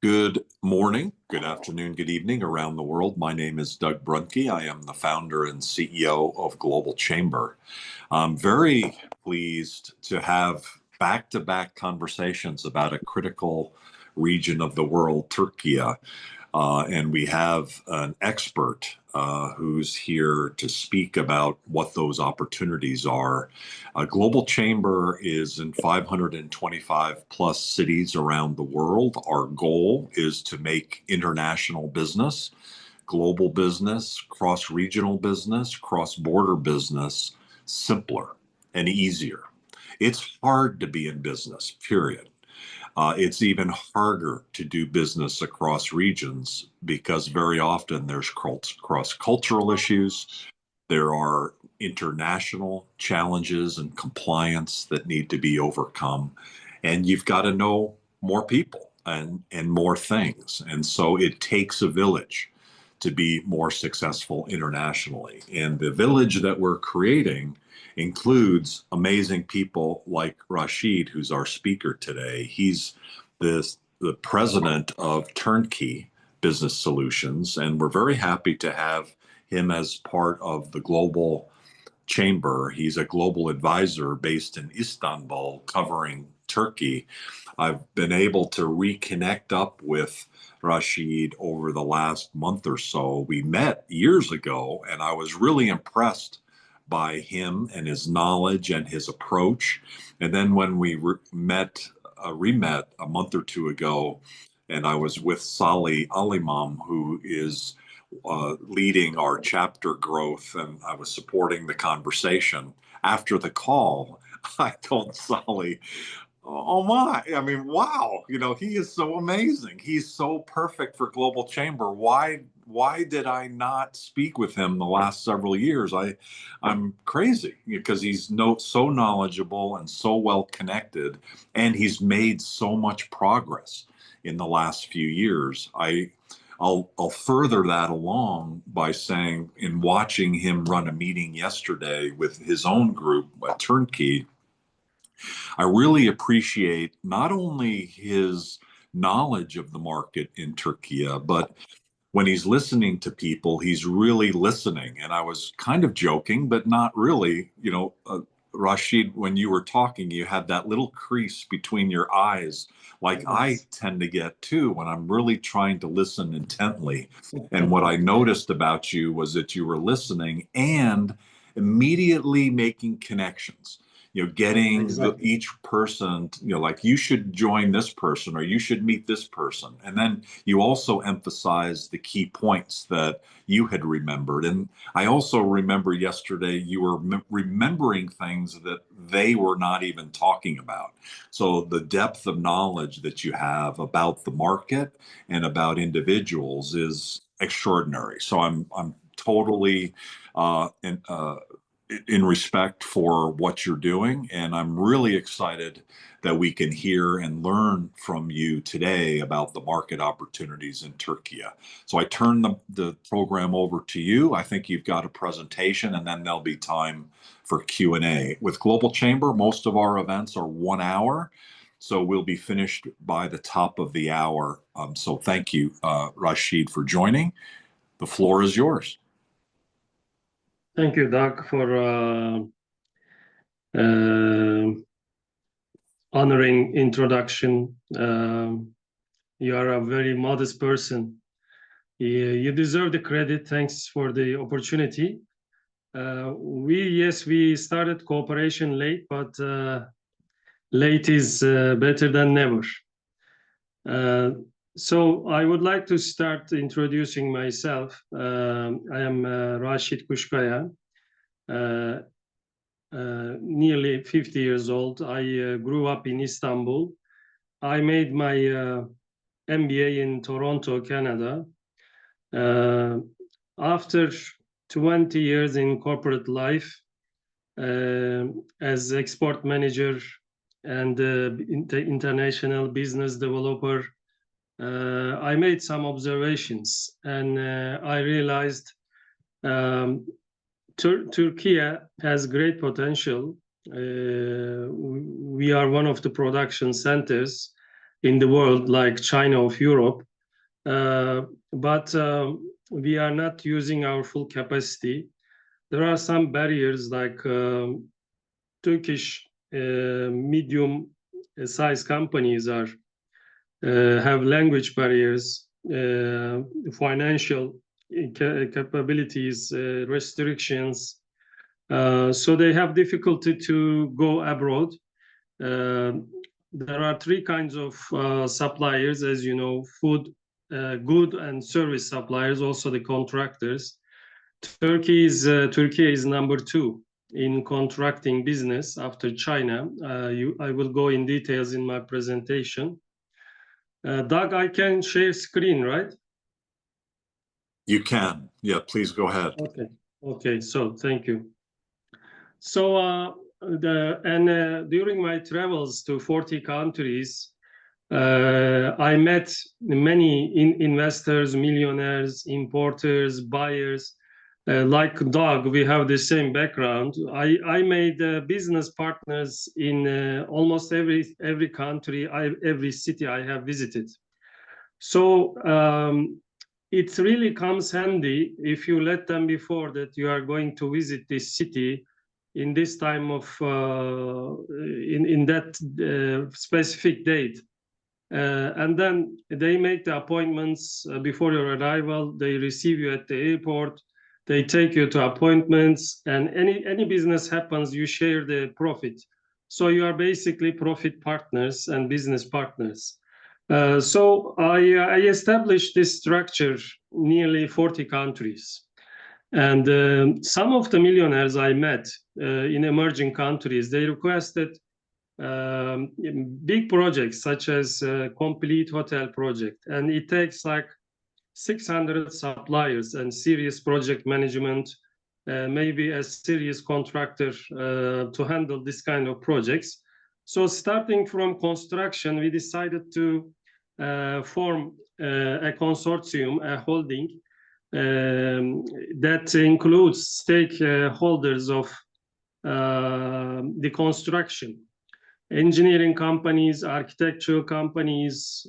Good morning, good afternoon, good evening around the world. My name is Doug Brunke. I am the founder and CEO of Global Chamber. I'm very pleased to have back-to-back conversations about a critical region of the world, Türkiye. And we have an expert who's here to speak about what those opportunities are. Global Chamber is in 525 plus cities around the world. Our goal is to make international business, global business, cross-regional business, cross-border business simpler and easier. It's hard to be in business, period. It's even harder to do business across regions because very often there's cross-cultural issues. There are international challenges and compliance that need to be overcome. And you've got to know more people and more things. And so it takes a village to be more successful internationally. And the village that we're creating includes amazing people like Rasit, who's our speaker today. He's the president of Turnkey Business Solutions, and we're very happy to have him as part of the Global Chamber. He's a global advisor based in Istanbul covering Turkey. I've been able to reconnect up with Rasit over the last month or so. We met years ago, and I was really impressed by him and his knowledge and his approach. And then when we remet a month or two ago, and I was with Salih Alimam, who is leading our chapter growth, and I was supporting the conversation. After the call, I told Salih, oh my, I mean, wow, he is so amazing. He's so perfect for Global Chamber. Why did I not speak with him the last several years? I'm crazy because he's so knowledgeable and so well connected, and he's made so much progress in the last few years. I'll further that along by saying, in watching him run a meeting yesterday with his own group at Turnkey, I really appreciate not only his knowledge of the market in Türkiye, but when he's listening to people, he's really listening. And I was kind of joking, but not really. Rasit, when you were talking, you had that little crease between your eyes, like Yes. I tend to get too when I'm really trying to listen intently. And what I noticed about you was that you were listening and immediately making connections. Getting Exactly. each person, like you should join this person or you should meet this person. And then you also emphasize the key points that you had remembered. And I also remember yesterday you were remembering things that they were not even talking about. So the depth of knowledge that you have about the market and about individuals is extraordinary. So I'm totally in respect for what you're doing. And I'm really excited that we can hear and learn from you today about the market opportunities in Türkiye. So I turn the program over to you. I think you've got a presentation, and then there'll be time for Q&A. With Global Chamber, most of our events are 1 hour. So we'll be finished by the top of the hour. So thank you, Rasit, for joining. The floor is yours. Thank you, Doug, for honoring introduction. You are a very modest person. You deserve the credit. Thanks for the opportunity. We started cooperation late, but late is better than never. So I would like to start introducing myself. I am Rasit Kushkaya, nearly 50 years old. I grew up in Istanbul. I made my MBA in Toronto, Canada. After 20 years in corporate life as export manager and international business developer, I made some observations, and I realized Türkiye has great potential. We are one of the production centers. in the world, like China of Europe. But we are not using our full capacity. There are some barriers like Turkish medium size companies are have language barriers, financial capabilities, restrictions. So they have difficulty to go abroad. There are three kinds of suppliers, as you know: food, good and service suppliers, also the contractors. Turkey is number 2 in contracting business after China. I will go in details in my presentation. Doug, I can share screen, right? You can. Yeah, please go ahead. Okay. So thank you. So during my travels to 40 countries, I met many investors, millionaires, importers, buyers. Like Doug, we have the same background. I made business partners in almost every country, every city I have visited. So it really comes handy if you let them before that you are going to visit this city in this time of in that specific date. And then they make the appointments before your arrival. They receive you at the airport. They take you to appointments, and any business happens, you share the profit. So you are basically profit partners and business partners. So I established this structure nearly 40 countries. And some of the millionaires I met in emerging countries, they requested big projects such as a complete hotel project, and it takes like 600 suppliers and serious project management, maybe a serious contractor to handle this kind of projects. So starting from construction, we decided to form a consortium, a holding that includes stakeholders of the construction: engineering companies, architectural companies,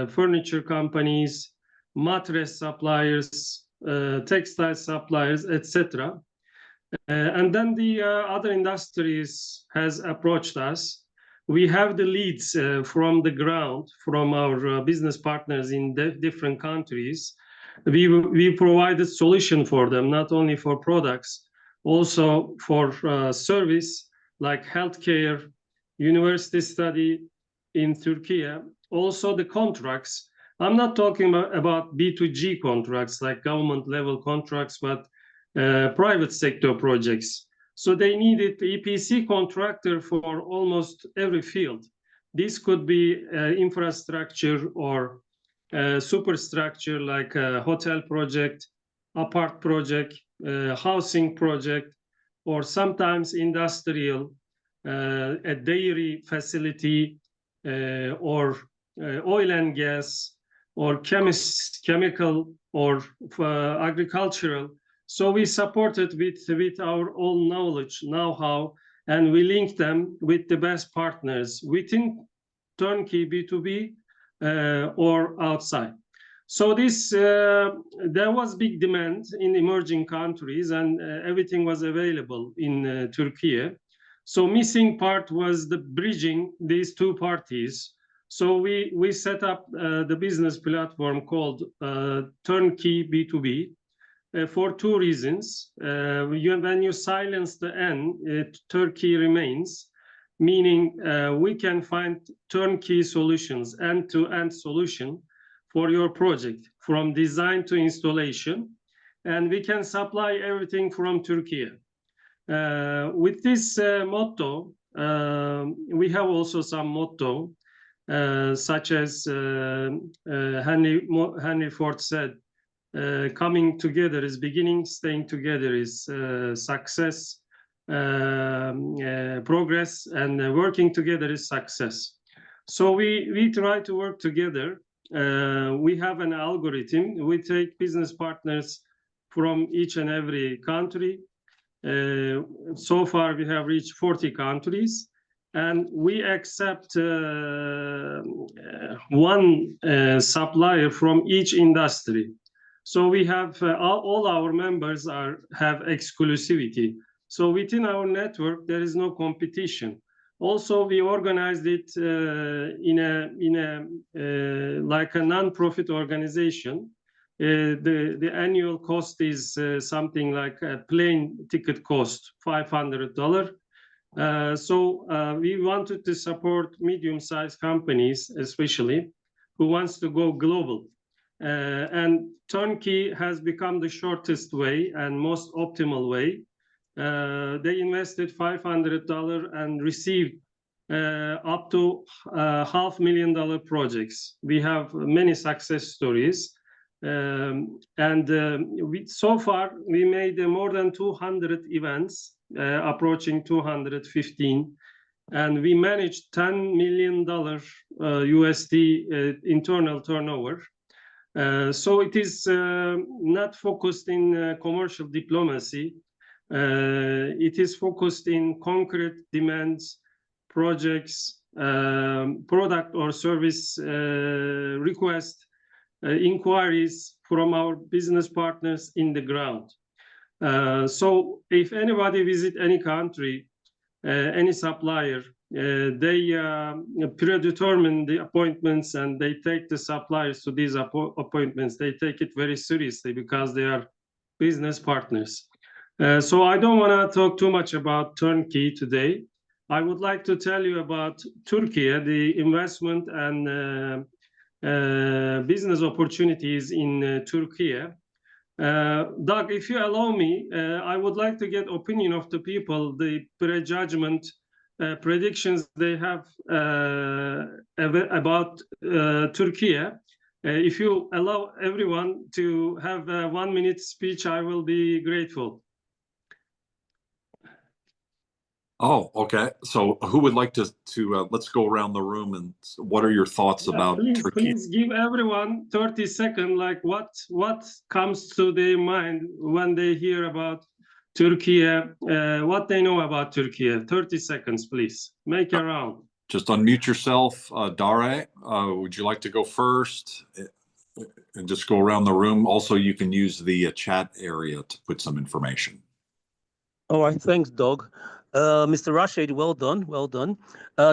furniture companies, mattress suppliers, textile suppliers, etc. And then the other industries has approached us. We have the leads from the ground, from our business partners in different countries. We provided solution for them, not only for products, also for service like healthcare, university study in Türkiye, also the contracts. I'm not talking about B2G contracts like government level contracts, but private sector projects. So they needed EPC contractor for almost every field. This could be infrastructure or superstructure like a hotel project, apart project, housing project, or sometimes industrial, a dairy facility, or oil and gas, or chemical, or agricultural. So we supported with our own knowledge, know-how, and we linked them with the best partners within Turnkey B2B or outside. So this there was big demand in emerging countries, and everything was available in Türkiye. So missing part was the bridging these two parties. So we set up the business platform called Turnkey B2B for two reasons. When you silence the N, Turkey remains, meaning we can find turnkey solutions, end-to-end solution for your project, from design to installation, and we can supply everything from Türkiye. With this motto, we have also some motto, such as Henry Ford said, coming together is beginning, staying together is success, progress, and working together is success. So we try to work together. We have an algorithm. We take business partners from each and every country. So far, we have reached 40 countries. and we accept one supplier from each industry. So we have all our members have exclusivity. So within our network, there is no competition. Also, we organized it in a like a non-profit organization. The annual cost is something like a plane ticket cost, $500. So we wanted to support medium-sized companies, especially, who wants to go global. And Turnkey has become the shortest way and most optimal way. They invested $500 and received up to $500,000 projects. We have many success stories. So far, we made more than 200 events, approaching 215, and we managed $10 million USD internal turnover. So it is not focused in commercial diplomacy. It is focused in concrete demands, projects, product or service requests, inquiries from our business partners in the ground. So if anybody visit any country, any supplier, they predetermine the appointments and they take the suppliers to these appointments. They take it very seriously because they are business partners. So I don't want to talk too much about Turnkey today. I would like to tell you about Türkiye, the investment and business opportunities in Türkiye. Doug, if you allow me, I would like to get opinion of the people, the prejudgment, predictions they have about Türkiye. If you allow everyone to have a 1-minute speech, I will be grateful. Oh, okay. So who would like to let's go around the room and what are your thoughts about Turkey? Please give everyone 30 seconds, like what comes to their mind when they hear about Turkey, what they know about Turkey. 30 seconds, please. Make a round. Just unmute yourself. Dare, would you like to go first? And just go around the room. Also, you can use the chat area to put some information. All right, thanks, Doug. Mr. Rashid, well done, well done.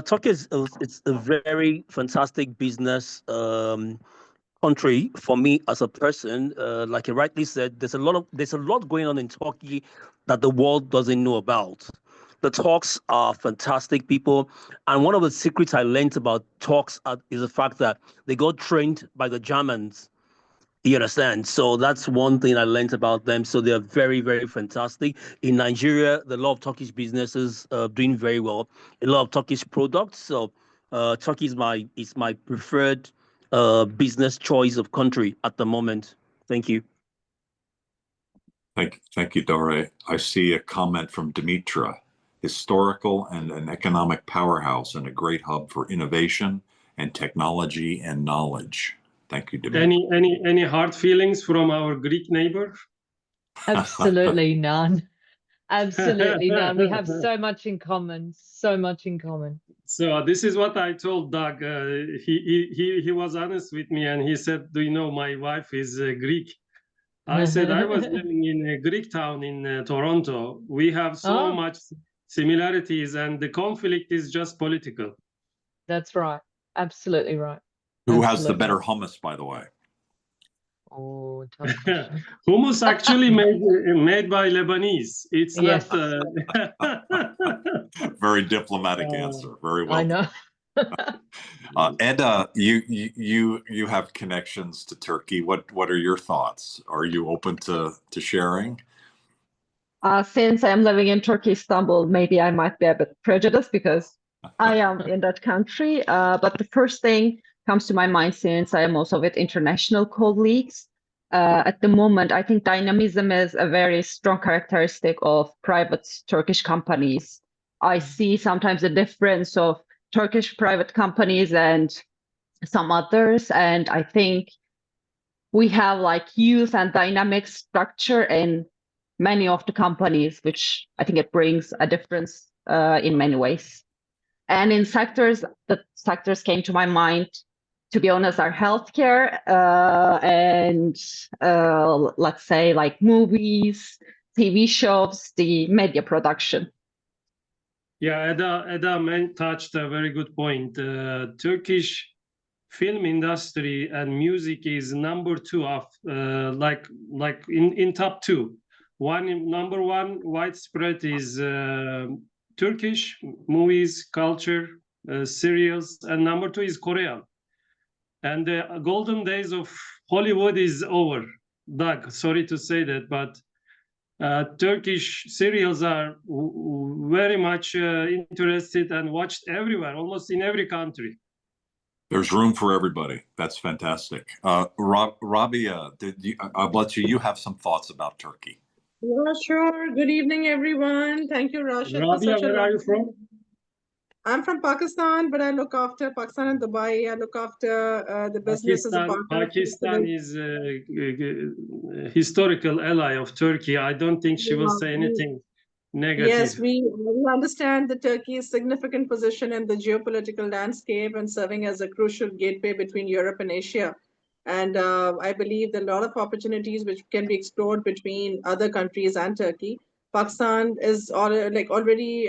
Turkey it's a very fantastic business country for me as a person. Like you rightly said, there's a lot going on in Turkey that the world doesn't know about. The Turks are fantastic people, and one of the secrets I learned about Turks is the fact that they got trained by the Germans. You understand? So that's one thing I learned about them. So they're very, very fantastic. In Nigeria, the lot of Turkish businesses doing very well. A lot of Turkish products. So Turkey is my preferred business choice of country at the moment. Thank you. Thank you, Dore. I see a comment from Dimitra. Historical and an economic powerhouse and a great hub for innovation and technology and knowledge. Thank you, Dimitra. Any hard feelings from our Greek neighbor? Absolutely none. Absolutely none. We have so much in common. So much in common. So this is what I told Doug. He was honest with me and he said, "Do you know my wife is Greek?" I said, "I was living in a Greek town in Toronto. We have so much similarities, and the conflict is just political." That's right. Absolutely right. Who has the better hummus, by the way? Oh, tough question. Hummus actually made by Lebanese. It's Yes. not. Very diplomatic answer. Very well. I know. Eda, you have connections to Turkey. What are your thoughts? Are you open to sharing? Since I'm living in Turkey, Istanbul, maybe I might be a bit prejudiced because I am in that country. But the first thing comes to my mind, since I am also with international colleagues. At the moment, I think dynamism is a very strong characteristic of private Turkish companies. I see sometimes the difference of Turkish private companies and some others, and I think we have like youth and dynamic structure in many of the companies, which I think it brings a difference in many ways. And in sectors, the sectors came to my mind, to be honest, are healthcare and let's say like movies, TV shows, the media production. Yeah, Eda touched a very good point. Turkish film industry and music is number 2 of like in top 2. Number 1 widespread is Turkish movies, culture, serials, and number 2 is Korean. And the golden days of Hollywood is over. Doug, sorry to say that, but Turkish serials are very much interested and watched everywhere, almost in every country. There's room for everybody. That's fantastic. Rabia, you have some thoughts about Turkey. Yeah, sure. Good evening, everyone. Thank you, Rashid. Rabia, where are you from? I'm from Pakistan, but I look after Pakistan and Dubai. I look after the business as a partner. Pakistan is a historical ally of Turkey. I don't think she will say anything negative. Yes, we understand that Turkey's significant position in the geopolitical landscape and serving as a crucial gateway between Europe and Asia. And I believe there are a lot of opportunities which can be explored between other countries and Turkey. Pakistan is already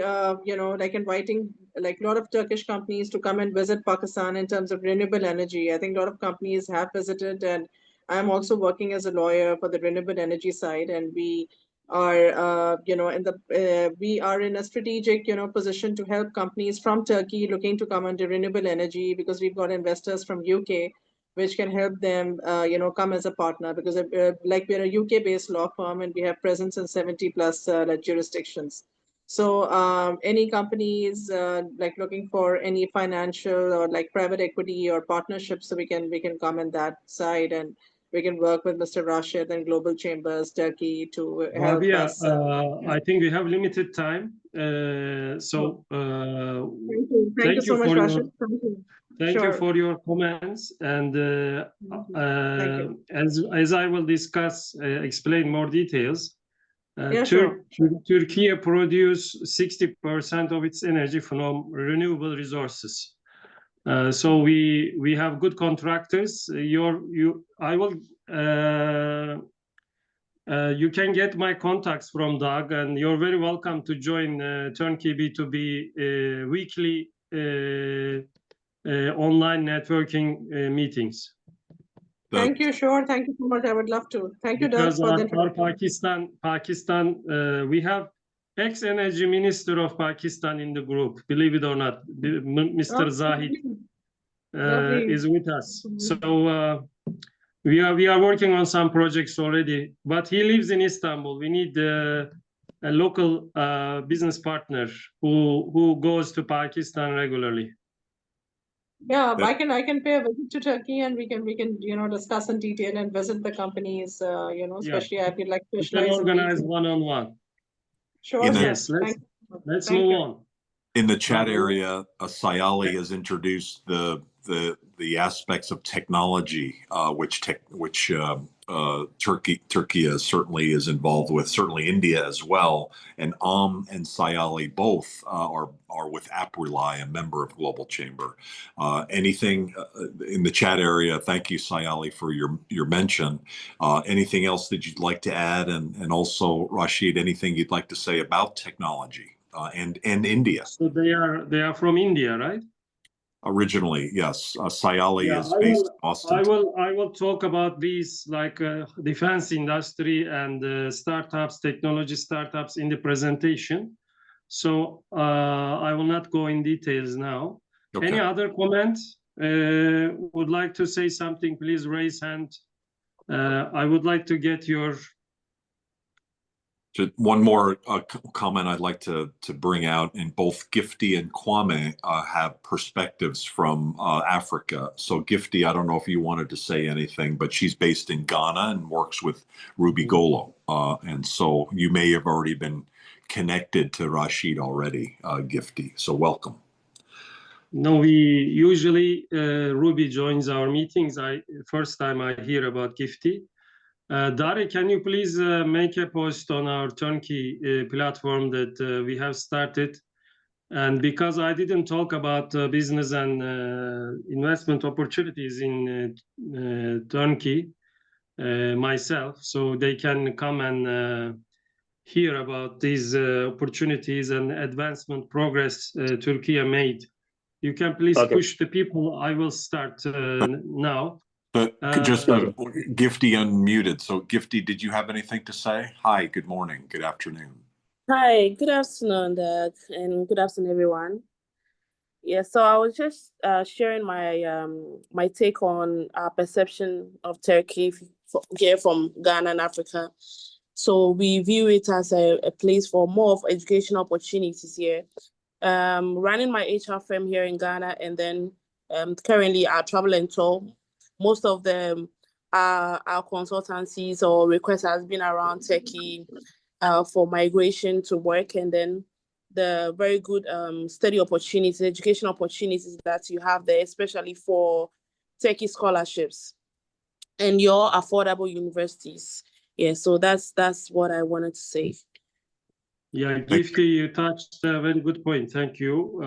inviting like a lot of Turkish companies to come and visit Pakistan in terms of renewable energy. I think a lot of companies have visited, and I'm also working as a lawyer for the renewable energy side, and we are we are in a strategic position to help companies from Turkey looking to come under renewable energy, because we've got investors from UK which can help them come as a partner, because like we're a UK based law firm and we have presence in 70 plus jurisdictions. So any companies like looking for any financial or like private equity or partnerships, so we can come in that side, and we can work with Mr. Rashid and Global Chambers Turkey to help Rabia, us. I think we have limited time. So thank you so much, Rashid. Thank you for your comments. And as I will discuss, explain more details, Turkey produces 60% of its energy from renewable resources. So we have good contractors. You can get my contacts from Doug, and you're very welcome to join Turnkey B2B weekly online networking meetings. Thank you, sure. Thank you so much. I would love to. Thank you, Doug, for the Pakistan, we have ex-energy minister of Pakistan in the group, believe it or not, Mr. Zahid is with us. So we are working on some projects already, but he lives in Istanbul. We need a local business partner who goes to Pakistan regularly. Yeah, I can pay a visit to Turkey, and we can discuss in detail and visit the companies. Especially I feel like we can organize one-on-one. Sure. Yes. Let's move on. In the chat area, Sayali has introduced the aspects of technology, which Turkey certainly is involved with. Certainly India as well. And and Sayali both are with AppRely, a member of Global Chamber. Anything in the chat area? Thank you, Sayali, for your mention. Anything else that you'd like to add? And also, Rashid, anything you'd like to say about technology and India? So they are from India, right? Originally, yes. Sayali is based in Austin. I will talk about these like defense industry and startups, technology startups in the presentation. So I will not go in details now. Okay. Any other comments? Would like to say something? Please raise hand. I would like to get your. Just one more comment I'd like to bring out. In both Gifty and Kwame have perspectives from Africa. So Gifty, I don't know if you wanted to say anything, but she's based in Ghana and works with Ruby Golo. And so you may have already been connected to Rashid already, Gifty. So welcome. No, we usually Ruby joins our meetings. First time I hear about Gifty. Dari, can you please make a post on our Turnkey platform that we have started And because I didn't talk about business and investment opportunities in Turkey myself, so they can come and hear about these opportunities and advancement progress Turkey made. You can please push the people. I will start now. But just Gifty unmuted. So Gifty, did you have anything to say? Hi, good morning, good afternoon. Hi, good afternoon, Dad, and good afternoon, everyone. Yeah, so I was just sharing my take on our perception of Turkey here from Ghana and Africa. So we view it as a place for more of educational opportunities here. Running my HR firm here in Ghana, and then currently our travel and tour. Most of them our consultancies or requests has been around Turkey for migration to work, and then the very good study opportunities, education opportunities that you have there, especially for Turkey scholarships and your affordable universities. Yeah, so that's what I wanted to say. Yeah, Gifty, you touched a very good point. Thank you.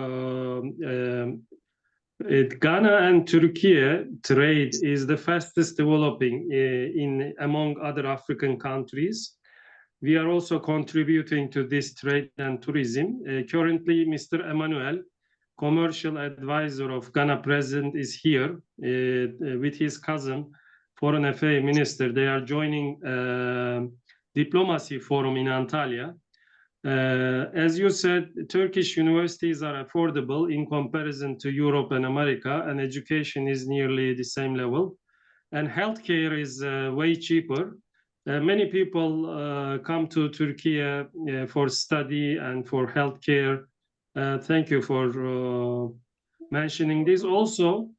Ghana and Turkey trade is the fastest developing among other African countries. We are also contributing to this trade and tourism. Currently, Mr. Emmanuel, commercial advisor of Ghana President, is here with his cousin, Foreign Affairs Minister. They are joining diplomacy forum in Antalya. As you said, Turkish universities are affordable in comparison to Europe and America, and education is nearly the same level. And healthcare is way cheaper. Many people come to Turkey for study and for healthcare. Thank you for mentioning this. Also,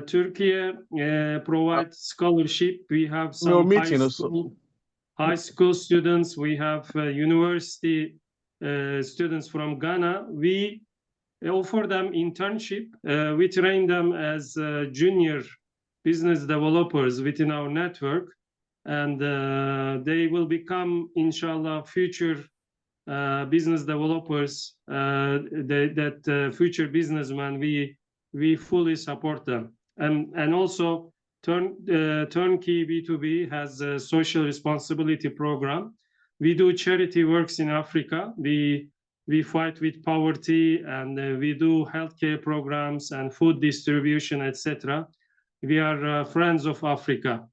Turkey provides scholarship. We have some high school students. We have university students from Ghana. We offer them internship. We train them as junior business developers within our network, and they will become, inshallah, future business developers, future businessmen. We fully support them. And also, Turnkey B2B has a social responsibility program. We do charity works in Africa. We fight with poverty, and we do healthcare programs and food distribution, etc. We are friends of Africa.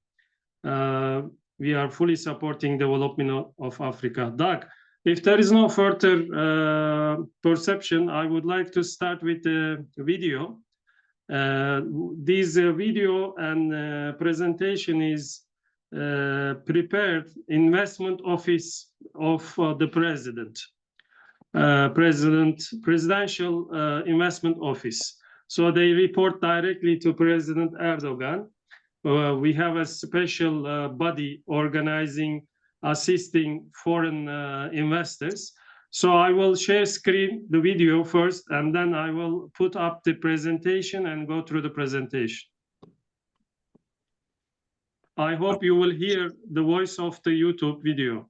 We are fully supporting development of Africa. Doug, if there is no further perception, I would like to start with the video. This video and presentation is prepared investment office of the president. Presidential investment office. So they report directly to President Erdogan. We have a special body organizing, assisting foreign investors. So I will share screen, the video first, and then I will put up the presentation and go through the presentation. I hope you will hear the voice of the YouTube video.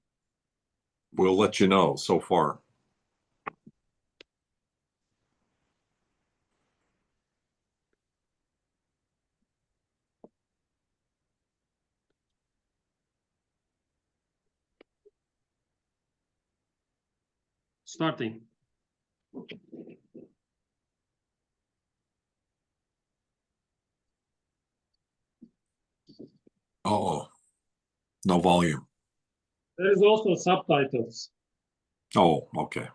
We'll let you know so far. Starting. Oh, no volume. There is also subtitles. Oh, okay.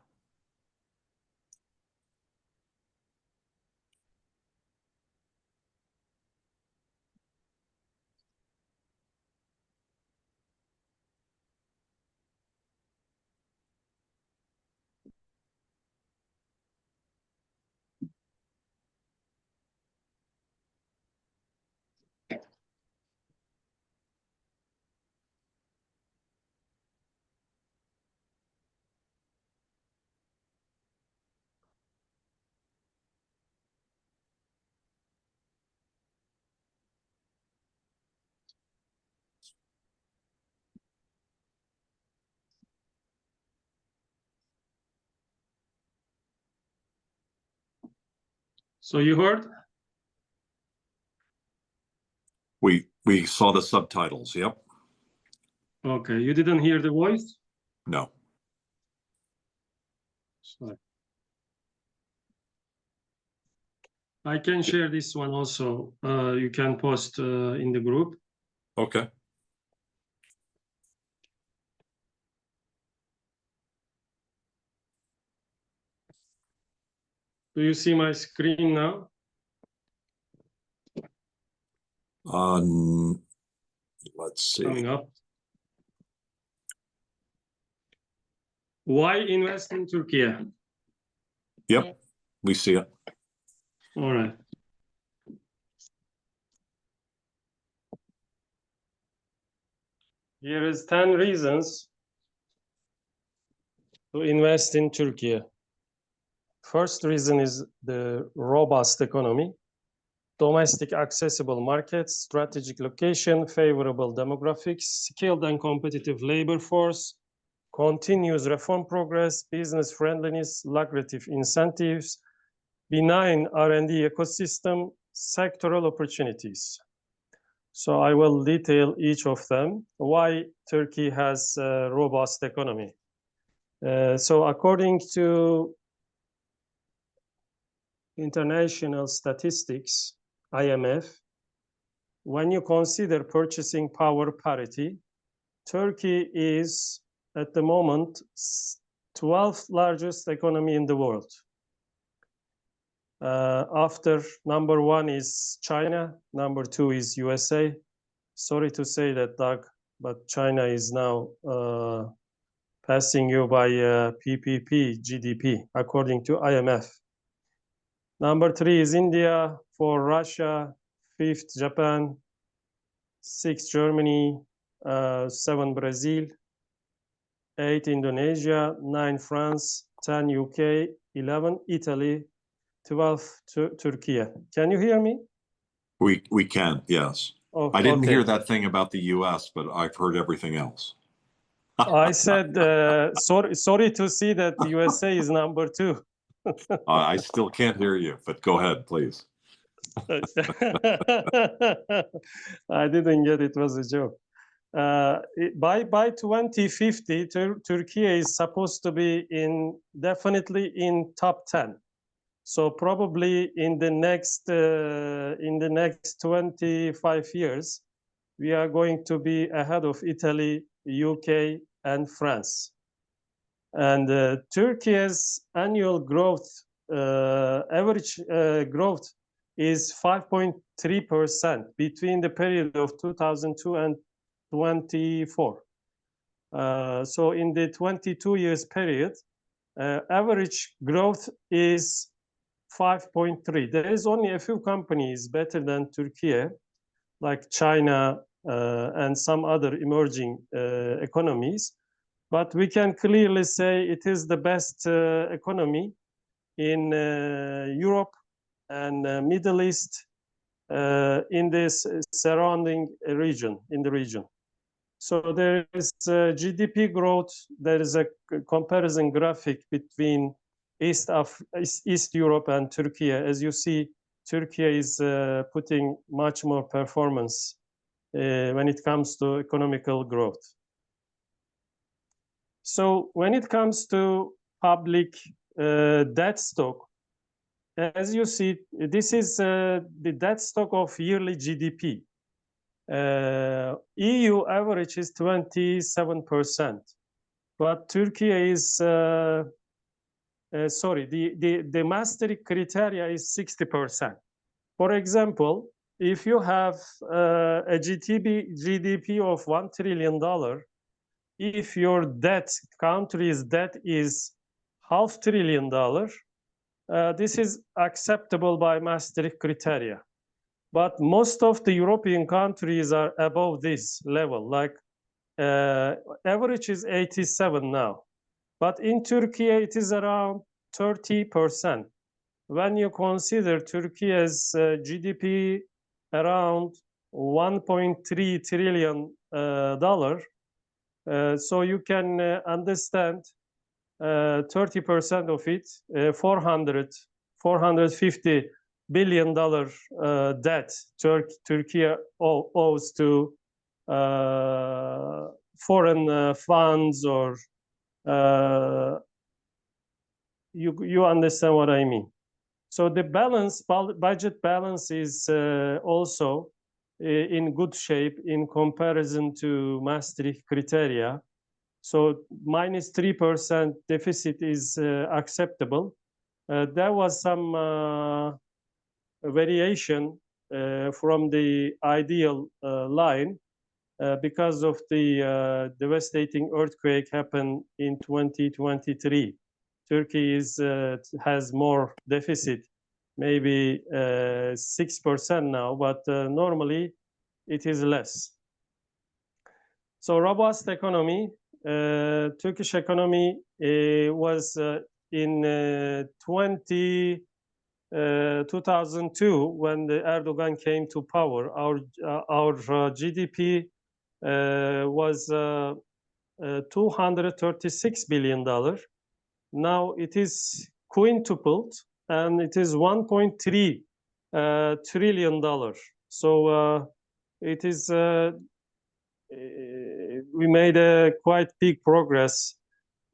So you heard? We saw the subtitles. Yep. Okay, you didn't hear the voice? No. Sorry. I can share this one also. You can post in the group. Okay. Do you see my screen now? Let's see. Coming up. Why invest in Turkey? Yep, we see it. All right. Here is 10 reasons to invest in Turkey. First reason is the robust economy, domestic accessible markets, strategic location, favorable demographics, skilled and competitive labor force, continuous reform progress, business friendliness, lucrative incentives, benign R&D ecosystem, sectoral opportunities. So I will detail each of them. Why Turkey has a robust economy. So according to international statistics, IMF, when you consider purchasing power parity, Turkey is at the moment 12th largest economy in the world. After number 1 is China, number 2 is USA. Sorry to say that, Doug, but China is now passing you by PPP GDP, according to IMF. Number 3 is India, 4 Russia, 5th Japan, 6 Germany, 7 Brazil, 8 Indonesia, 9 France, 10 UK, 11 Italy, 12 Turkey. Can you hear me? We can, yes. Oh, I didn't okay. hear that thing about the US, but I've heard everything else. I said, sorry to see that the USA is number 2. I still can't hear you, but go ahead, please. I didn't get it, was a joke. By 2050, Turkey is supposed to be definitely in top 10. So probably in the next 25 years, we are going to be ahead of Italy, UK, and France. And Turkey's annual growth, average growth is 5.3% between the period of 2002 and 24. So in the 22 years period, average growth is 5.3. There is only a few companies better than Turkey, like China and some other emerging economies. But we can clearly say it is the best economy in Europe and Middle East in this surrounding region, in the region. So there is GDP growth. There is a comparison graphic between East Europe and Turkey. As you see, Turkey is putting much more performance when it comes to economical growth. So when it comes to public debt stock, as you see, this is the debt stock of yearly GDP. EU average is 27%, but Turkey is, sorry, the Maastricht criteria is 60%. For example, if you have a GDP of $1 trillion, if your country's debt is $500 billion, this is acceptable by Maastricht criteria. But most of the European countries are above this level, like average is 87 now. But in Turkey, it is around 30%. When you consider Turkey's GDP around $1.3 trillion, so you can understand 30% of it, $450 billion debt Turkey owes to foreign funds, or you understand what I mean. So the budget balance is also in good shape in comparison to Maastricht criteria. So minus 3% deficit is acceptable. There was some variation from the ideal line because of the devastating earthquake happened in 2023. Turkey has more deficit, maybe 6% now, but normally it is less. So robust economy. Turkish economy was in 2002 when the Erdogan came to power. Our GDP was $236 billion. Now it is quintupled and it is $1.3 trillion. So it is we made a quite big progress,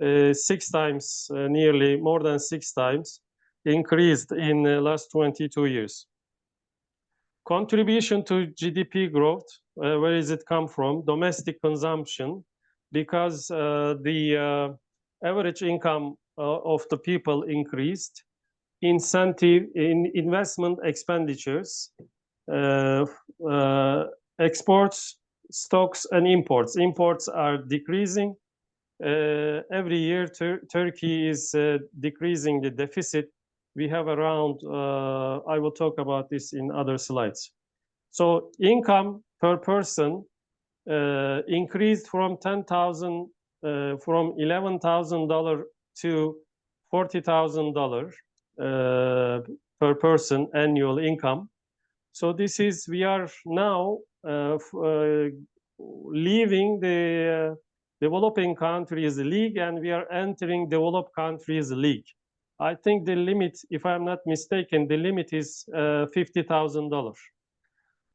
6 times, nearly more than 6 times increased in the last 22 years. Contribution to GDP growth, where does it come from? Domestic consumption, because the average income of the people increased. Incentive in investment expenditures, exports, stocks, and imports. Imports are decreasing. Every year, Turkey is decreasing the deficit. We have around, I will talk about this in other slides. So income per person increased from $11,000 to $40,000 per person annual income. So this is, we are now leaving the developing countries league and we are entering developed countries league. I think the limit, if I'm not mistaken, the limit is $50,000.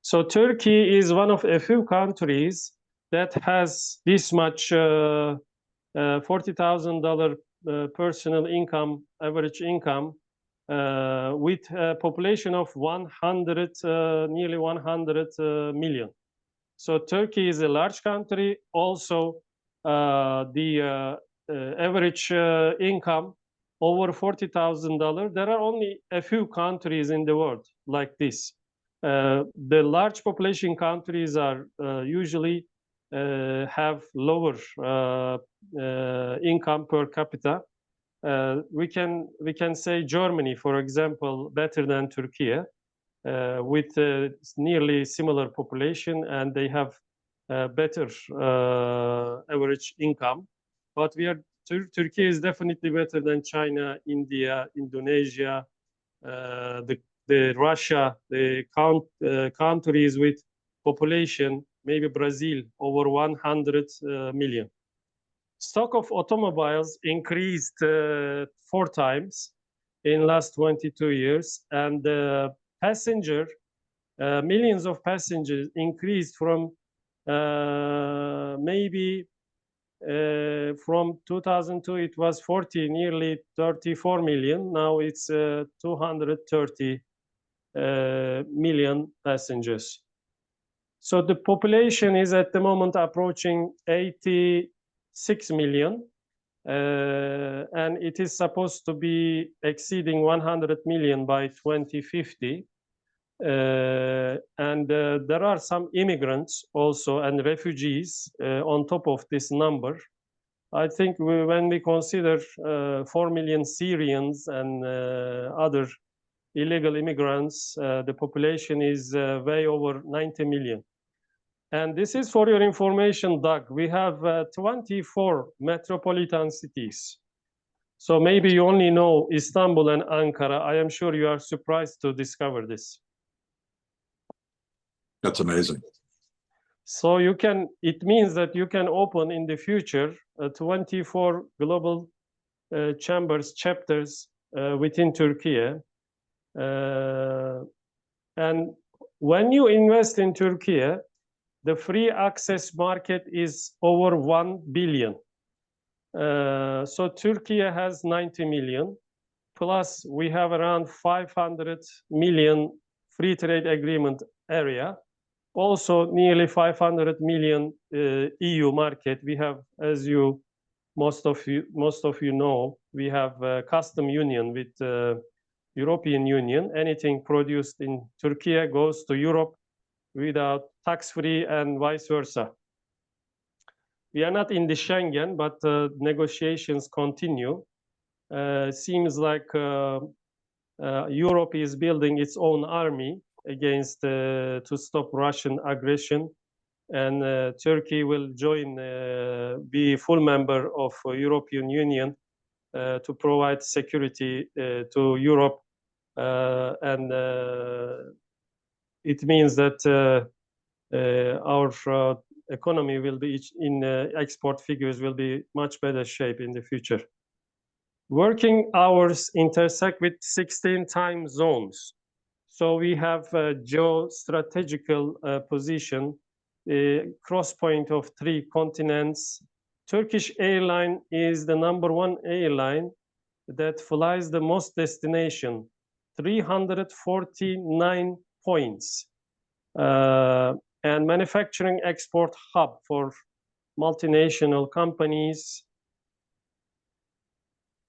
So Turkey is one of a few countries that has this much $40,000 personal income, average income, with a population of nearly 100 million. So Turkey is a large country. Also, the average income over $40,000. There are only a few countries in the world like this. The large population countries are usually have lower income per capita. We can say Germany, for example, better than Turkey, with nearly similar population, and they have better average income. But Turkey is definitely better than China, India, Indonesia, the Russia, the countries with population, maybe Brazil, over 100 million. Stock of automobiles increased 4 times in last 22 years, and millions of passengers increased from maybe from 2002 it was nearly 34 million. Now it's 230 million passengers. So the population is at the moment approaching 86 million, and it is supposed to be exceeding 100 million by 2050. And there are some immigrants also and refugees on top of this number. I think when we consider 4 million Syrians and other illegal immigrants, the population is way over 90 million. And this is for your information, Doug. We have 24 metropolitan cities. So maybe you only know Istanbul and Ankara. I am sure you are surprised to discover this. That's amazing. So it means that you can open in the future 24 global chapters within Turkey. And when you invest in Turkey, the free access market is over 1 billion. So Turkey has 90 million, plus we have around 500 million free trade agreement area. Also nearly 500 million EU market. We have, as most of you know, we have a custom union with European Union. Anything produced in Turkey goes to Europe without tax-free and vice versa. We are not in the Schengen, but negotiations continue. Seems like Europe is building its own army against to stop Russian aggression, and Turkey will join, be full member of European Union to provide security to Europe, and it means that our economy will be in export figures will be much better shape in the future. Working hours intersect with 16 time zones. So we have a geostrategical position, a cross point of 3 continents. Turkish airline is the #1 airline that flies the most destination, 349 points. And manufacturing export hub for multinational companies.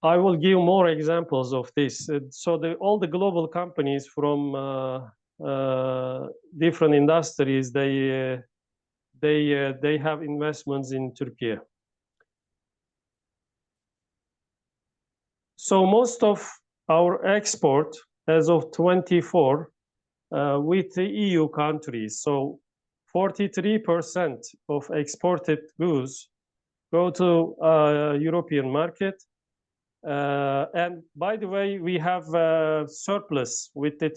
I will give more examples of this. So all the global companies from different industries, they have investments in Turkey. So most of our export as of 24 with the EU countries. So 43% of exported goods go to European market. And by the way, we have surplus with the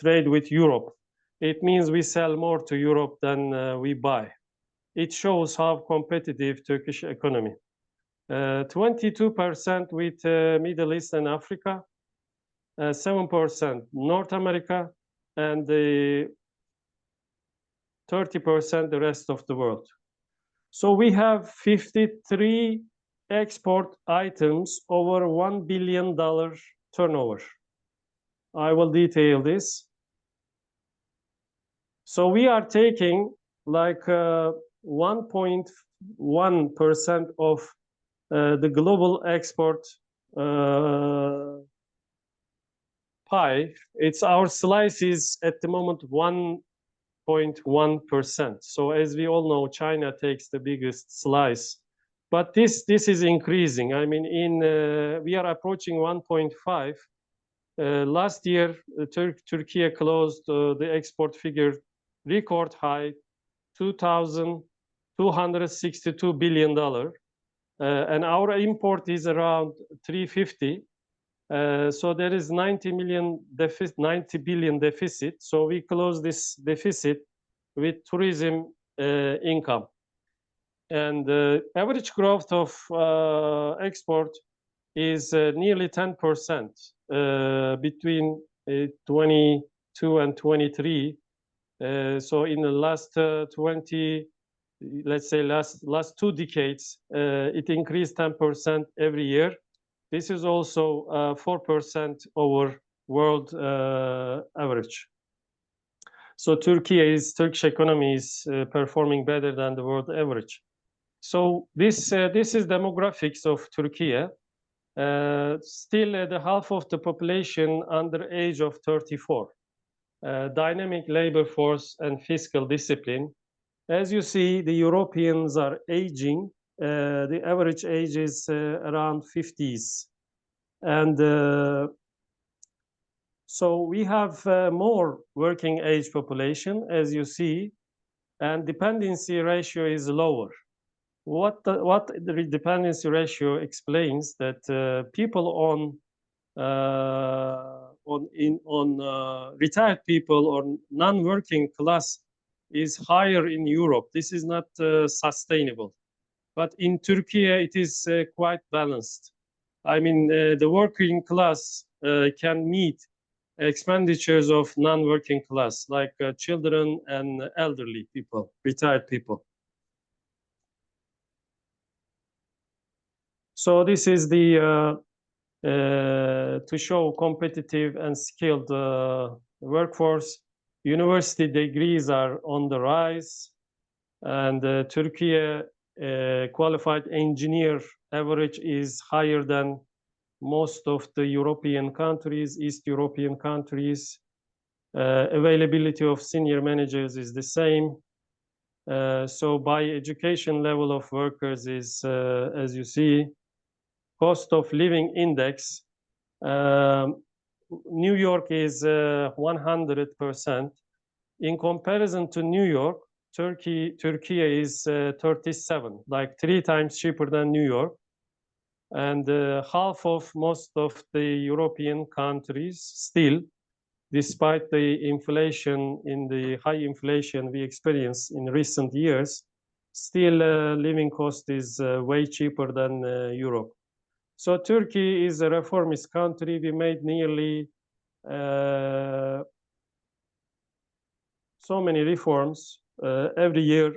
trade with Europe. It means we sell more to Europe than we buy. It shows how competitive Turkish economy. 22% with Middle East and Africa, 7% North America, and 30% the rest of the world. So we have 53 export items over $1 billion turnover. I will detail this. So we are taking like 1.1% of the global export pie. It's our slice is at the moment 1.1%. So as we all know, China takes the biggest slice. But this is increasing. I mean, we are approaching 1.5. Last year, Turkey closed the export figure record high, $2,262 billion, and our import is around 350. So there is 90 billion deficit. So we close this deficit with tourism income. And the average growth of export is nearly 10% between 22 and 23. So in the last 20, let's say last 2 decades, it increased 10% every year. This is also 4% over world average. So Turkish economy is performing better than the world average. So this is demographics of Turkey. Still the half of the population under age of 34. Dynamic labor force and fiscal discipline. As you see, the Europeans are aging. The average age is around 50s. And so we have more working age population, as you see, and dependency ratio is lower. What the dependency ratio explains that people on retired people or non-working class is higher in Europe. This is not sustainable. But in Turkey, it is quite balanced. I mean, the working class can meet expenditures of non-working class, like children and elderly people, retired people. So this is the to show competitive and skilled workforce. University degrees are on the rise, and Türkiye qualified engineer average is higher than most of the European countries, East European countries. Availability of senior managers is the same. So by education level of workers is, as you see, cost of living index, New York is 100%. In comparison to New York, Turkey is 37, like 3 times cheaper than New York. And half of most of the European countries still, despite the inflation, in the high inflation we experienced in recent years, still living cost is way cheaper than Europe. So Turkey is a reformist country. We made nearly so many reforms. Every year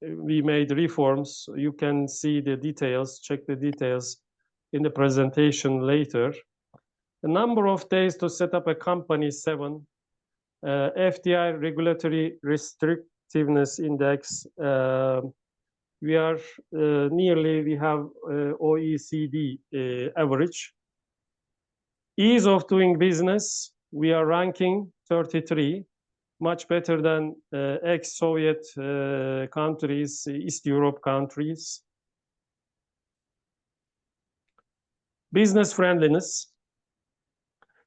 we made reforms. You can see the details, check the details in the presentation later. The number of days to set up a company is 7. FDI regulatory restrictiveness index, we are we have OECD average. Ease of doing business, we are ranking 33, much better than ex-Soviet countries, East Europe countries. Business friendliness,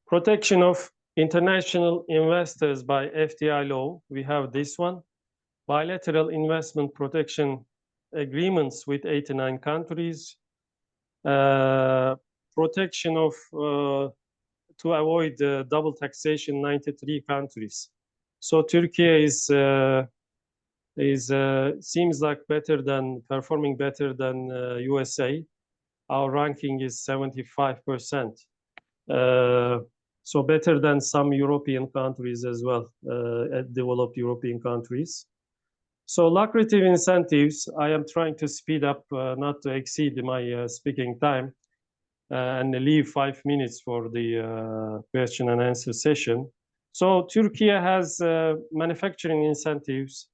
protection of international investors by FDI law, we have this one. Bilateral investment protection agreements with 89 countries. Protection of, to avoid double taxation, 93 countries. So Turkey seems like performing better than USA. Our ranking is 75%. So better than some European countries as well, developed European countries. So lucrative incentives, I am trying to speed up, not to exceed my speaking time, and leave 5 minutes for the question and answer session. So Turkey has manufacturing incentives,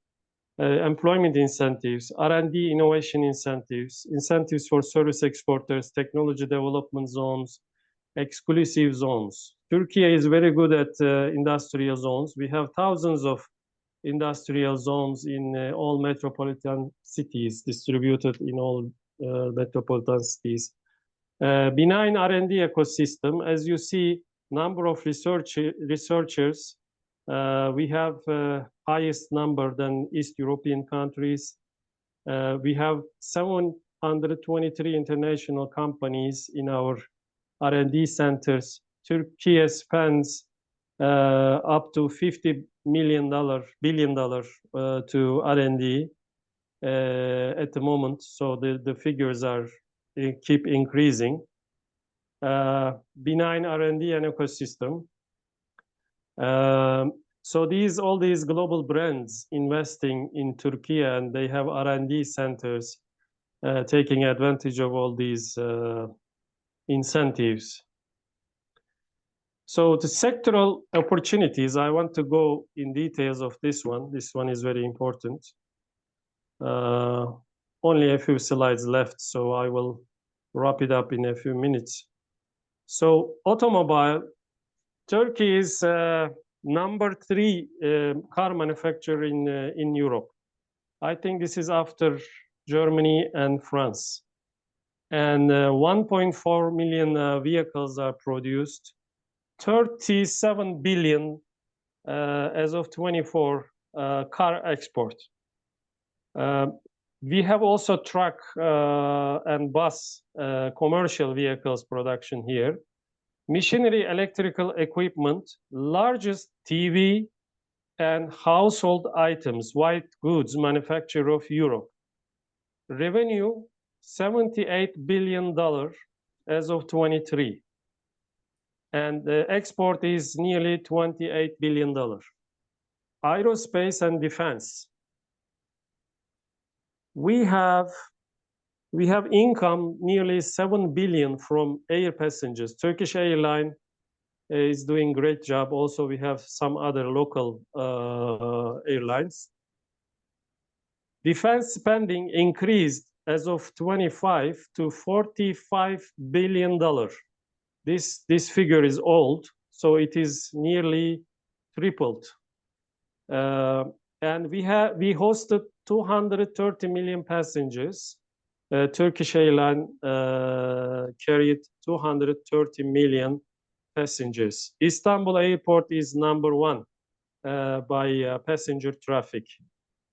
employment incentives, R&D innovation incentives, incentives for service exporters, technology development zones, exclusive zones. Turkey is very good at industrial zones. We have thousands of industrial zones in all metropolitan cities, distributed in all metropolitan cities. Benign R&D ecosystem, as you see, number of researchers, we have highest number than East European countries. We have 723 international companies in our R&D centers. Turkey spends up to $50 billion to R&D at the moment. So the figures are keep increasing. Benign R&D and ecosystem. So all these global brands investing in Turkey, and they have R&D centers taking advantage of all these incentives. So the sectoral opportunities, I want to go in details of this one. This one is very important. Only a few slides left, so I will wrap it up in a few minutes. So automobile, Turkey is number 3 car manufacturer in Europe. I think this is after Germany and France. And 1.4 million vehicles are produced. 37 billion as of 24 car export. We have also truck and bus commercial vehicles production here. Machinery, electrical equipment, largest TV and household items, white goods manufacturer of Europe. Revenue, $78 billion as of 23. and the export is nearly $28 billion. Aerospace and defense. We have income nearly 7 billion from air passengers. Turkish Airlines is doing great job. Also, we have some other local airlines. Defense spending increased as of 25 to $45 billion. This figure is old, so it is nearly tripled. And we hosted 230 million passengers. Turkish Airlines carried 230 million passengers. Istanbul Airport is #1 by passenger traffic.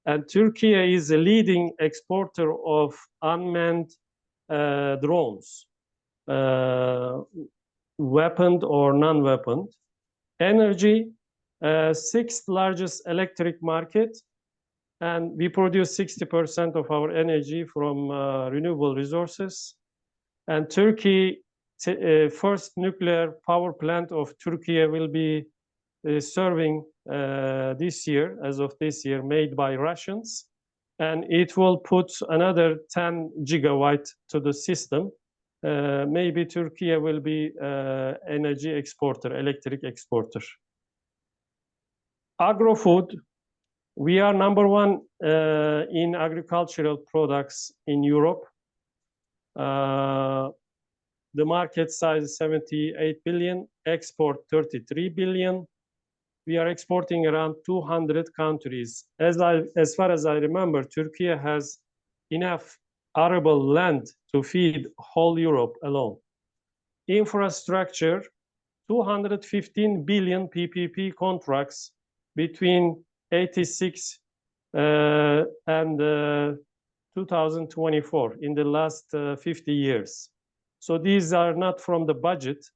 And Türkiye is a leading exporter of unmanned drones, weaponed or non-weaponed. Energy, 6th largest electric market, and we produce 60% of our energy from renewable resources. And Turkey, first nuclear power plant of Türkiye will be serving this year, as of this year, made by Russians. And it will put another 10 gigawatt to the system. Maybe Türkiye will be energy exporter, electric exporter. Agro-food, we are #1 in agricultural products in Europe. The market size is 78 billion, export 33 billion. We are exporting around 200 countries. As far as I remember, Türkiye has enough arable land to feed whole Europe alone. Infrastructure, 215 billion PPP contracts between 86 and 2024 in the last 50 years. So these are not from the budget.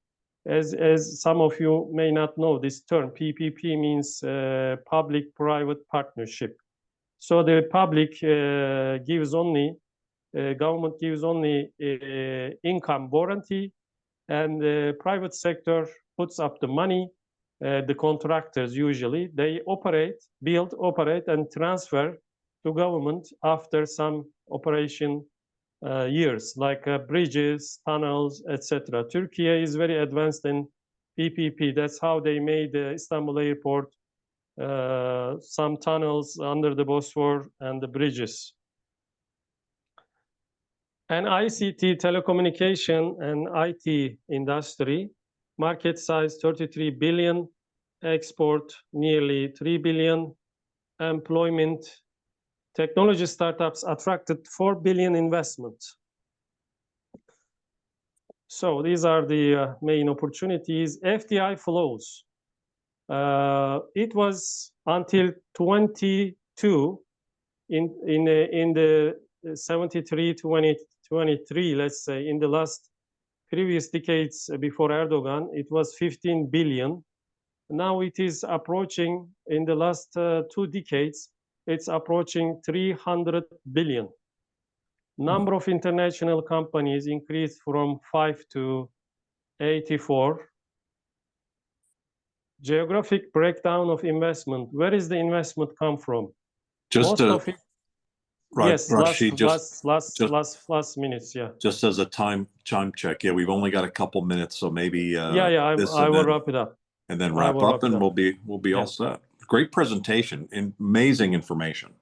As some of you may not know this term, PPP means public-private partnership. So the public gives only, government gives only income guarantee, and the private sector puts up the money. The contractors usually, they operate, build, operate, and transfer to government after some operation years, like bridges, tunnels, etc. Türkiye is very advanced in PPP. That's how they made the Istanbul Airport, some tunnels under the Bosphorus and the bridges. And ICT, telecommunication and IT industry, market size 33 billion, export nearly 3 billion, employment, technology startups attracted 4 billion investment. So these are the main opportunities. FDI flows. It was until 22 in the 73 to 23, let's say, in the last previous decades before Erdogan, it was 15 billion. Now it is approaching, in the last 2 decades, it's approaching 300 billion. Number of international companies increased from 5 to 84. Geographic breakdown of investment. Where is the investment come from? Just Most of it, yes, Rasit, last minutes, yeah. Just as a time check, yeah, we've only got a couple minutes, so maybe I will wrap it up. And then wrap up, and we'll be all set. Great presentation, amazing information.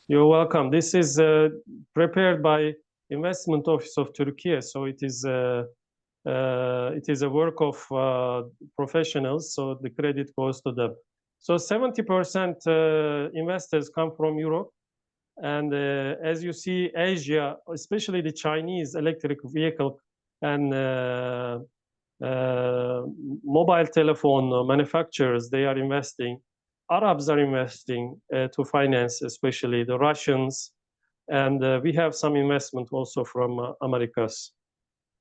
You're welcome. This is prepared by Investment Office of Türkiye, so it is a work of professionals, so the credit goes to them. So 70% investors come from Europe, and as you see, Asia, especially the Chinese electric vehicle and mobile telephone manufacturers, they are investing. Arabs are investing to finance, especially the Russians, and we have some investment also from Americas.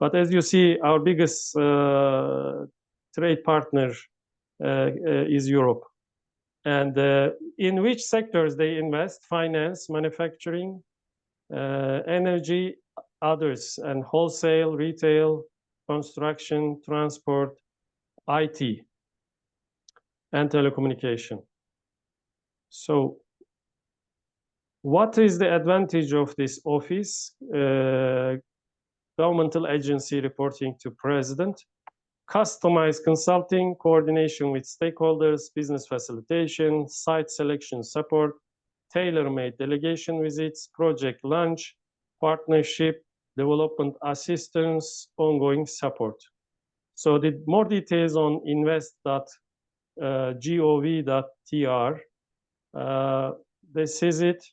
But as you see, our biggest trade partner is Europe. And in which sectors they invest? Finance, manufacturing, energy, others, and wholesale, retail, construction, transport, IT, and telecommunication. So what is the advantage of this office? Governmental agency reporting to president, customized consulting, coordination with stakeholders, business facilitation, site selection support, tailor-made delegation visits, project launch, partnership, development assistance, ongoing support. So the more details on invest.gov.tr. This is it.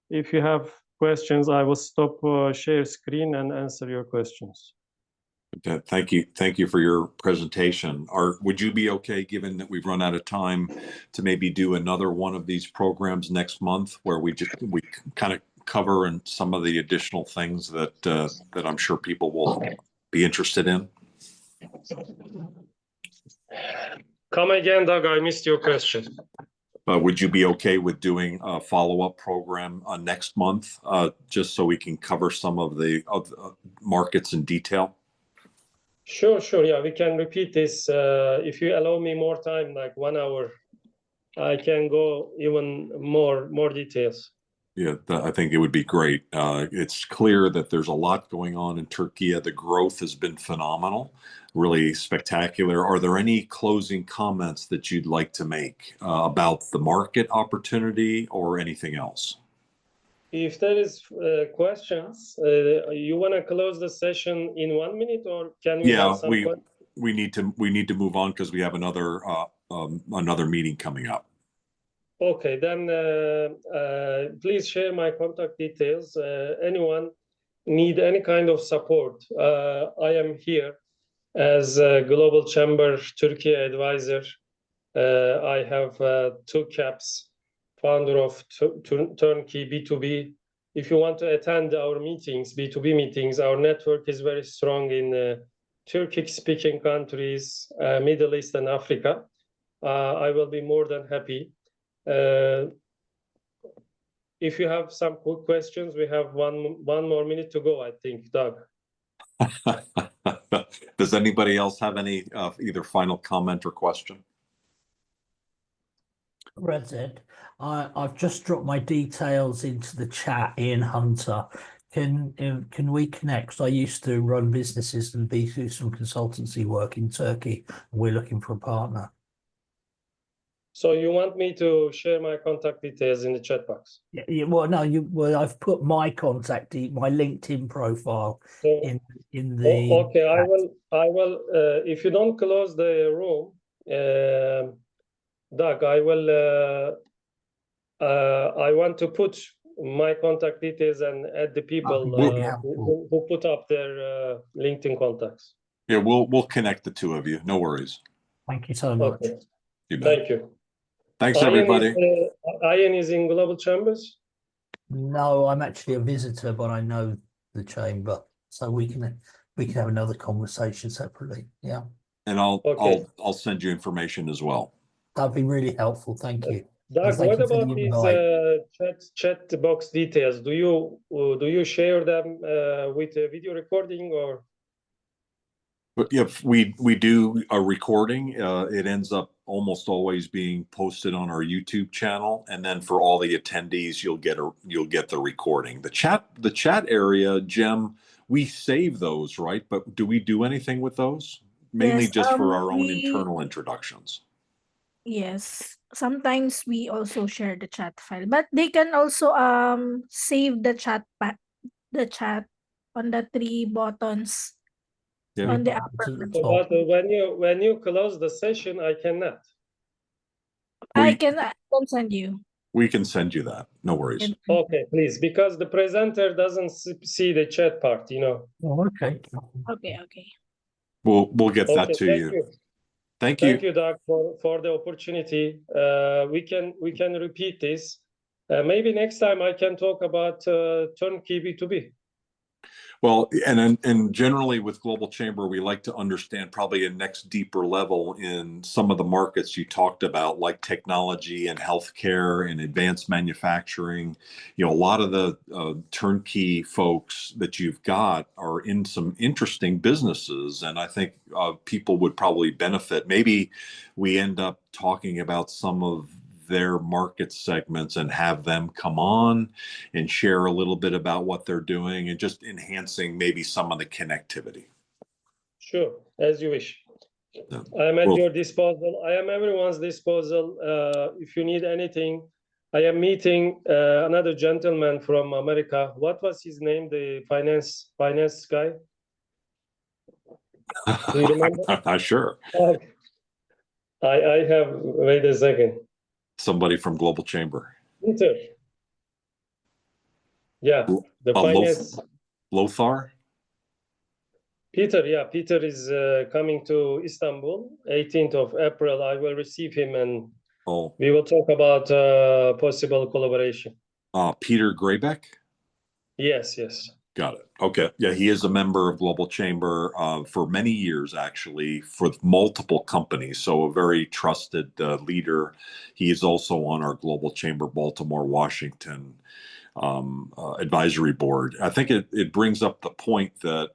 If you have questions, I will stop share screen and answer your questions. Okay, thank you. Thank you for your presentation. Would you be okay, given that we've run out of time, to maybe do another one of these programs next month where we kind of cover and some of the additional things that that I'm sure people will be interested in? Come again, Doug, I missed your question. Would you be okay with doing a follow-up program next month, just so we can cover some of the markets in detail? Sure, yeah, we can repeat this. If you allow me more time, like 1 hour, I can go even more details. Yeah, I think it would be great. It's clear that there's a lot going on in Turkey. The growth has been phenomenal, really spectacular. Are there any closing comments that you'd like to make about the market opportunity or anything else? If there is questions, you want to close the session in 1 minute, or can we have some questions? we need to move on because we have another meeting coming up. Okay, then please share my contact details. Anyone need any kind of support? I am here as a Global Chamber Turkey advisor. I have 2 caps, founder of Turnkey B2B. If you want to attend our meetings, B2B meetings, our network is very strong in Turkic-speaking countries, Middle East and Africa. I will be more than happy. If you have some quick questions, we have one more minute to go, I think, Doug. Does anybody else have any either final comment or question? Rasit, I've just dropped my details into the chat, Ian Hunter. Can we connect? 'Cause I used to run businesses and do some consultancy work in Turkey. We're looking for a partner. So you want me to share my contact details in the chat box? Yeah, well, no, I've put my my LinkedIn profile in the. Okay, I will. If you don't close the room, Doug, I want to put my contact details and add the people who put up their LinkedIn contacts. Yeah, we'll connect the 2 of you. No worries. Thank you so much. Okay. You bet. Thank you. Thanks, everybody. Ian is in Global Chambers? No, I'm actually a visitor, but I know the chamber, so we can have another conversation separately. Yeah. And I'll send you information as well. That'd be really helpful. Thank you. Doug, what about these chat box details? Do you share them with a video recording or? But if we do a recording, it ends up almost always being posted on our YouTube channel, and then for all the attendees, you'll get the recording. The chat area, Jem, we save those, right? But do we do anything with those? Mainly Yes, just for our own internal introductions. Yes, sometimes we also share the chat file, but they can also save the chat on the 3 buttons. Yeah. On the upper. But when you close the session, I cannot. I can send you. We can send you that. No worries. Okay, please, because the presenter doesn't see the chat part, you know. Oh, okay. Okay. We'll get that to you. Thank you. Thank you, Doug, for the opportunity. We can repeat this. Maybe next time I can talk about Turnkey B2B. Well, and generally with Global Chamber, we like to understand probably a next deeper level in some of the markets you talked about, like technology and healthcare and advanced manufacturing. You know, a lot of the turnkey folks that you've got are in some interesting businesses, and I think people would probably benefit. Maybe we end up talking about some of their market segments and have them come on and share a little bit about what they're doing and just enhancing maybe some of the connectivity. Sure, as you wish. Yeah. I am at Well, your disposal. I am everyone's disposal. If you need anything, I am meeting another gentleman from America. What was his name? The finance guy? Do you remember? Sure. I have, wait a second. Somebody from Global Chamber. Peter. Yeah, the finance. Lothar? Peter, yeah, Peter is coming to Istanbul, 18th of April. I will receive him and we will talk about possible collaboration. Peter Graybeck? Yes, yes. Got it. Okay. Yeah, he is a member of Global Chamber for many years, actually, for multiple companies. So a very trusted leader. He is also on our Global Chamber Baltimore, Washington advisory board. I think it brings up the point that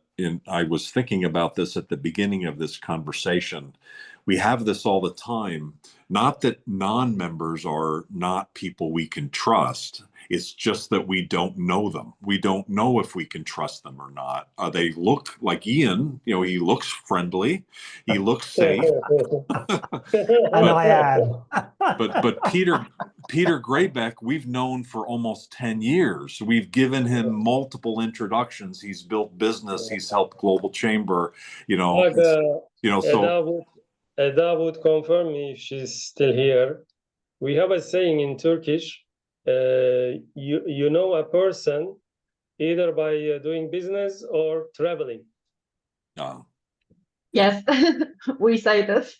I was thinking about this at the beginning of this conversation. We have this all the time. Not that non-members are not people we can trust. It's just that we don't know them. We don't know if we can trust them or not. They look like Ian, you know, he looks friendly. He looks safe. And I am. But Peter Graybeck, we've known for almost 10 years. We've given him multiple introductions. He's built business. He's helped Global Chamber, you know. So Eda would confirm me if she's still here. We have a saying in Turkish, you know a person either by doing business or traveling. Yes, we say this.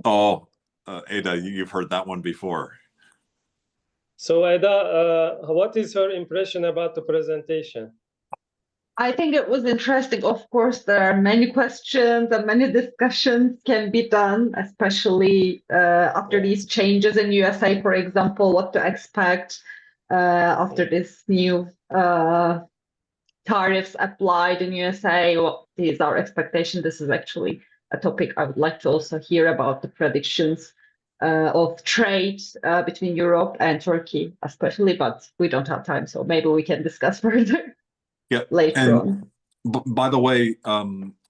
Eda, you've heard that one before. So Eda, what is her impression about the presentation? I think it was interesting. Of course, there are many questions and many discussions can be done, especially after these changes in USA, for example, what to expect after this new tariffs applied in USA. What is our expectation? This is actually a topic I would like to also hear about, the predictions of trade between Europe and Turkey, especially, but we don't have time, so maybe we can discuss further. Yeah, later on. By the way,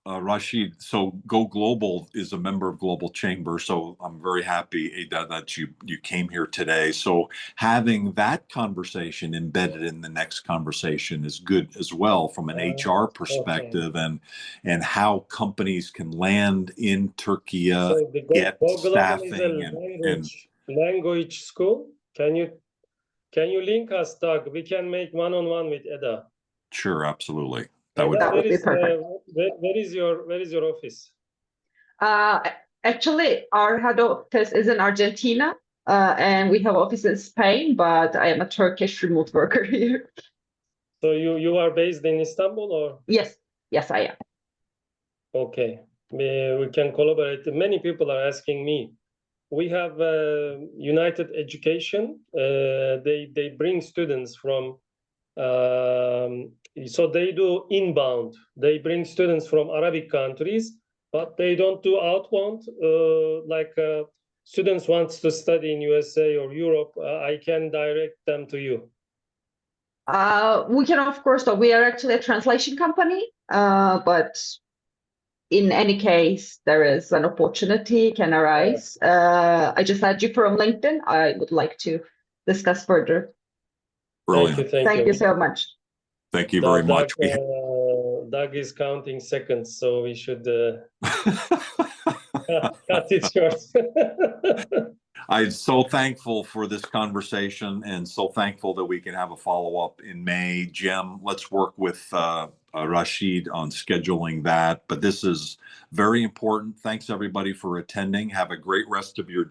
Rashid, so Go Global is a member of Global Chamber, so I'm very happy that you came here today. So having that conversation embedded in the next conversation is good as well from an HR perspective, and how companies can land in Turkey, So get Go staffing is a language school. Can you link us, Doug? We can make one-on-one with Eda. Sure, absolutely. That would be perfect. Where is your office? Actually, our head office is in Argentina, and we have office in Spain, but I am a Turkish remote worker here. So you are based in Istanbul, or? Yes, I am. Okay, we can collaborate. Many people are asking me. We have United Education. They bring students from. So they do inbound. They bring students from Arabic countries, but they don't do outbound. Like students wants to study in USA or Europe, I can direct them to you. We can, of course, so we are actually a translation company, but in any case, there is an opportunity can arise. I just add you from LinkedIn. I would like to discuss further. Brilliant. Thank you so much. Thank you very much. Doug is counting seconds, so we should cut it short. I'm so thankful for this conversation and so thankful that we can have a follow-up in May. Jem, let's work with Rashid on scheduling that. But this is very important. Thanks, everybody, for attending. Have a great rest of your day.